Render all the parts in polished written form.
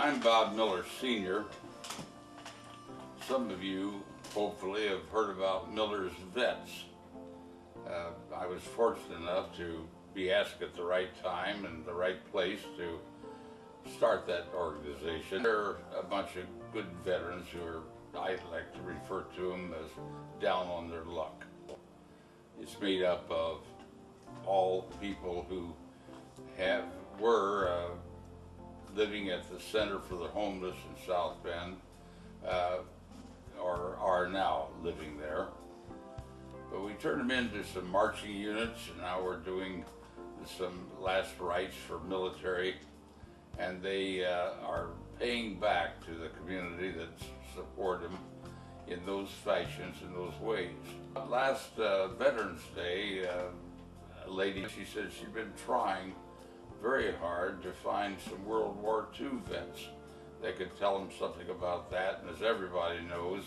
I'm Bob Miller Sr. Some of you hopefully have heard about MillersVets. I was fortunate enough to be asked at the right time and the right place to start that organization. They're a bunch of good veterans who are, I like to refer to them as down on their luck. It's made up of all people who were living at the Center for the Homeless in South Bend, or are now living there. But we turned them into some marching units, and now we're doing some last rites for military, and they are paying back to the community that support them in those fashions, in those ways. Last Veterans Day, a lady, she said she'd been trying very hard to find some World War II vets that could tell them something about that. And as everybody knows,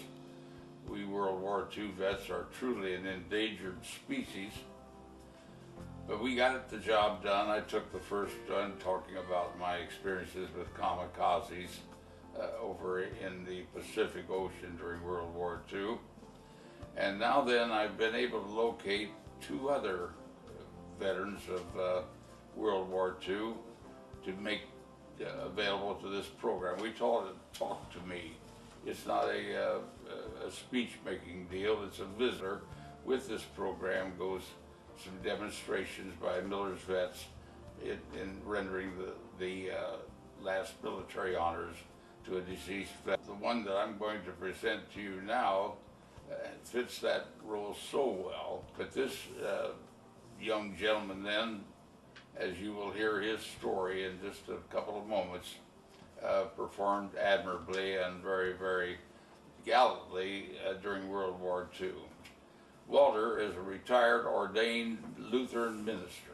we World War II vets are truly an endangered species. But we got the job done. I took the first one talking about my experiences with kamikazes over in the Pacific Ocean during World War II. And now then I've been able to locate two other veterans of World War II to make available to this program. We told it, talk to me. It's not a speech-making deal, it's a visitor. With this program goes some demonstrations by MillersVets in rendering the last military honors to a deceased vet. The one that I'm going to present to you now fits that role so well, but this young gentleman then, as you will hear his story in just a couple of moments, performed admirably and very, very gallantly during World War II. Walter is a retired ordained Lutheran minister.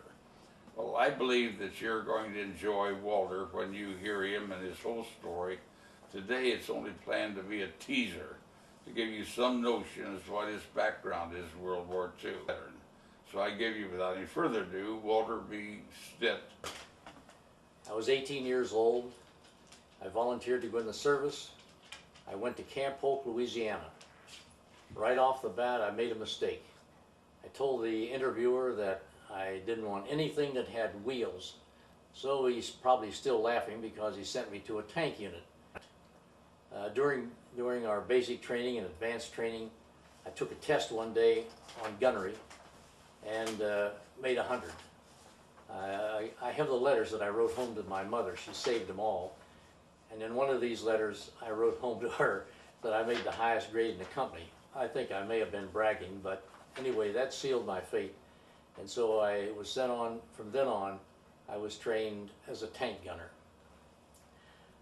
Well, I believe that you're going to enjoy Walter when you hear him and his whole story. Today it's only planned to be a teaser to give you some notion as to what his background is in World War II. So I give you, without any further ado, Walter B. Stitt. I was 18 years old. I volunteered to go in the service. I went to Camp Polk, Louisiana. Right off the bat, I made a mistake. I told the interviewer that I didn't want anything that had wheels. So he's probably still laughing because he sent me to a tank unit. During our basic training and advanced training, I took a test one day on gunnery and made 100. I have the letters that I wrote home to my mother. She saved them all. And in one of these letters, I wrote home to her that I made the highest grade in the company. I think I may have been bragging, but anyway, that sealed my fate. And so I was sent on, from then on, I was trained as a tank gunner.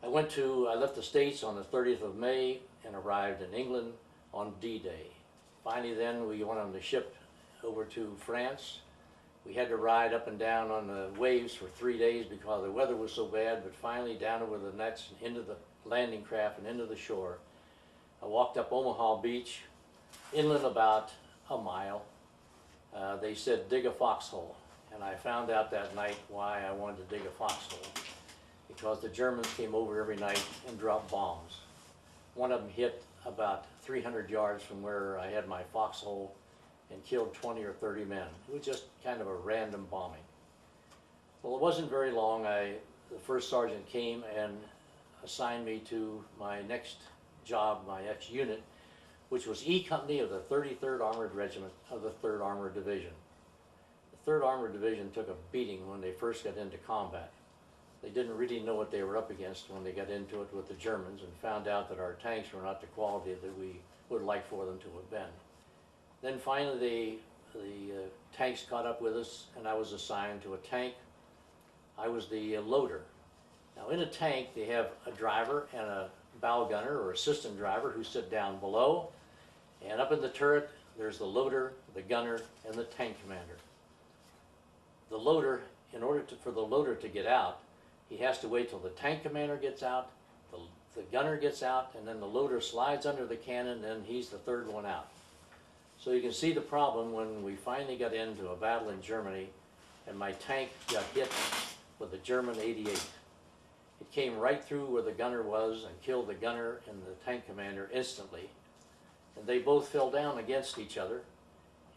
I left the States on the 30th of May and arrived in England on D-Day. Finally then, we went on the ship over to France. We had to ride up and down on the waves for 3 days because the weather was so bad, but finally down over the nets and into the landing craft and into the shore. I walked up Omaha Beach, inland about a mile. They said, dig a foxhole. And I found out that night why I wanted to dig a foxhole. Because the Germans came over every night and dropped bombs. One of them hit about 300 yards from where I had my foxhole and killed 20 or 30 men. It was just kind of a random bombing. Well, it wasn't very long. The first sergeant came and assigned me to my next job, my next unit, which was E Company of the 33rd Armored Regiment of the 3rd Armored Division. The 3rd Armored Division took a beating when they first got into combat. They didn't really know what they were up against when they got into it with the Germans and found out that our tanks were not the quality that we would like for them to have been. Then finally the tanks caught up with us and I was assigned to a tank. I was the loader. Now in a tank they have a driver and a bow gunner or assistant driver who sit down below, and up in the turret there's the loader, the gunner, and the tank commander. The loader, for the loader to get out, he has to wait till the tank commander gets out, the gunner gets out, and then the loader slides under the cannon, and he's the third one out. So you can see the problem when we finally got into a battle in Germany and my tank got hit with a German 88. It came right through where the gunner was and killed the gunner and the tank commander instantly. And they both fell down against each other,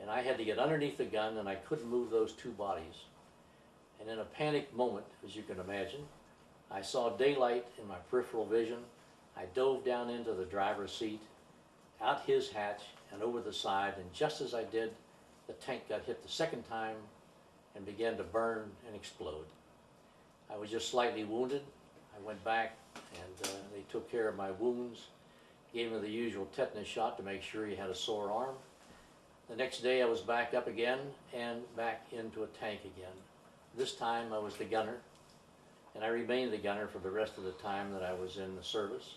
and I had to get underneath the gun, and I couldn't move those two bodies. And in a panic moment, as you can imagine, I saw daylight in my peripheral vision. I dove down into the driver's seat, out his hatch and over the side, and just as I did, the tank got hit the second time and began to burn and explode. I was just slightly wounded. I went back and they took care of my wounds, gave me the usual tetanus shot to make sure he had a sore arm. The next day I was back up again and back into a tank again. This time I was the gunner, and I remained the gunner for the rest of the time that I was in the service.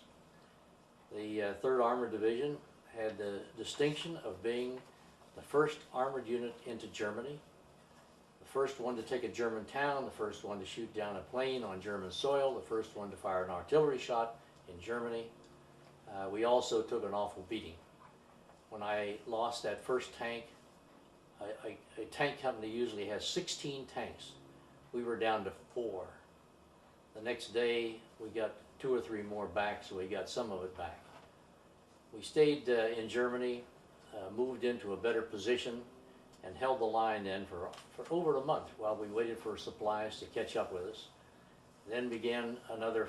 The 3rd Armored Division had the distinction of being the first armored unit into Germany, the first one to take a German town, the first one to shoot down a plane on German soil, the first one to fire an artillery shot in Germany. We also took an awful beating. When I lost that first tank, a tank company usually has 16 tanks. We were down to 4. The next day we got 2 or 3 more back, so we got some of it back. We stayed in Germany, moved into a better position, and held the line then for over a month while we waited for supplies to catch up with us. Then began another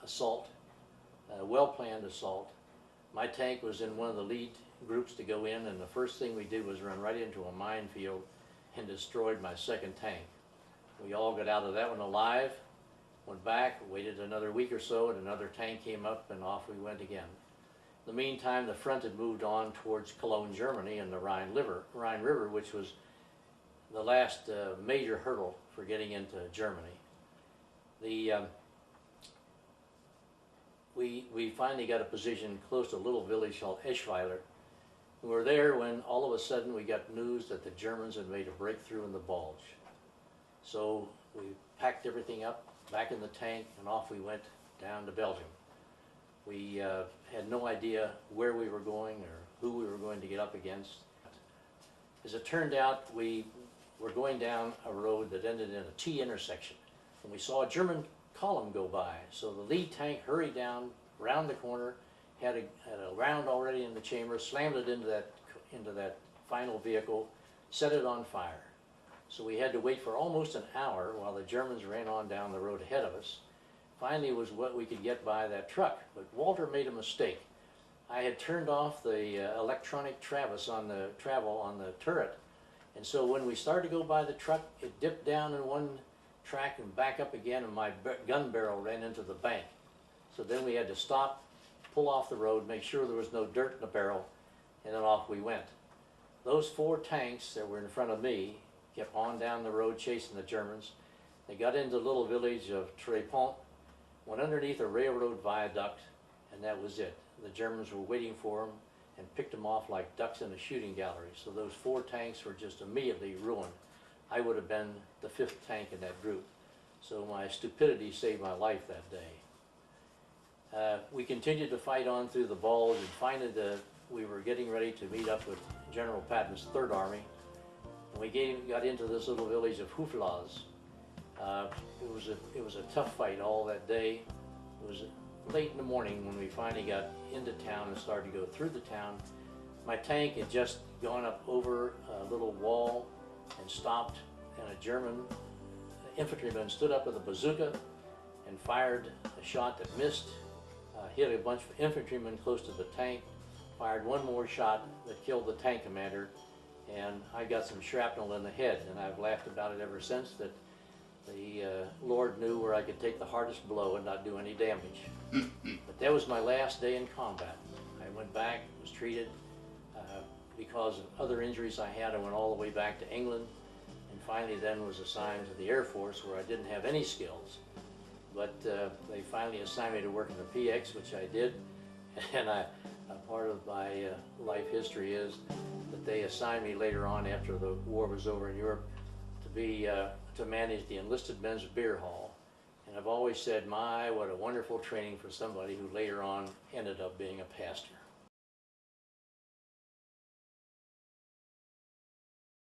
assault, a well-planned assault. My tank was in one of the lead groups to go in, and the first thing we did was run right into a minefield and destroyed my second tank. We all got out of that one alive, went back, waited another week or so, and another tank came up, and off we went again. In the meantime, the front had moved on towards Cologne, Germany, and the Rhine River, which was the last major hurdle for getting into Germany. We finally got a position close to a little village called Eschweiler. We were there when all of a sudden we got news that the Germans had made a breakthrough in the Bulge. So we packed everything up, back in the tank, and off we went down to Belgium. We had no idea where we were going or who we were going to get up against. As it turned out, we were going down a road that ended in a T intersection, and we saw a German column go by. So the lead tank hurried down, around the corner, had a round already in the chamber, slammed it into that final vehicle, set it on fire. So we had to wait for almost an hour while the Germans ran on down the road ahead of us. Finally was what we could get by that truck, but Walter made a mistake. I had turned off the electronic travel on the turret, and so when we started to go by the truck, it dipped down in one track and back up again, and my gun barrel ran into the bank. So then we had to stop, pull off the road, make sure there was no dirt in the barrel, and then off we went. Those 4 tanks that were in front of me kept on down the road chasing the Germans. They got into the little village of Trépont, went underneath a railroad viaduct, and that was it. The Germans were waiting for them and picked them off like ducks in a shooting gallery. So those 4 tanks were just immediately ruined. I would have been the 5th tank in that group. So my stupidity saved my life that day. We continued to fight on through the Bulge, and finally we were getting ready to meet up with General Patton's 3rd Army. And we got into this little village of Huflas. It was a tough fight all that day. It was late in the morning when we finally got into town and started to go through the town. My tank had just gone up over a little wall and stopped, and a German infantryman stood up with a bazooka and fired a shot that missed, hit a bunch of infantrymen close to the tank, fired one more shot that killed the tank commander, and I got some shrapnel in the head, and I've laughed about it ever since, that the Lord knew where I could take the hardest blow and not do any damage. But that was my last day in combat. I went back, was treated. Because of other injuries I had, I went all the way back to England, and finally then was assigned to the Air Force, where I didn't have any skills. But they finally assigned me to work in the PX, which I did, and a part of my life history is that they assigned me later on, after the war was over in Europe, to manage the enlisted men's beer hall. And I've always said, my, what a wonderful training for somebody who later on ended up being a pastor.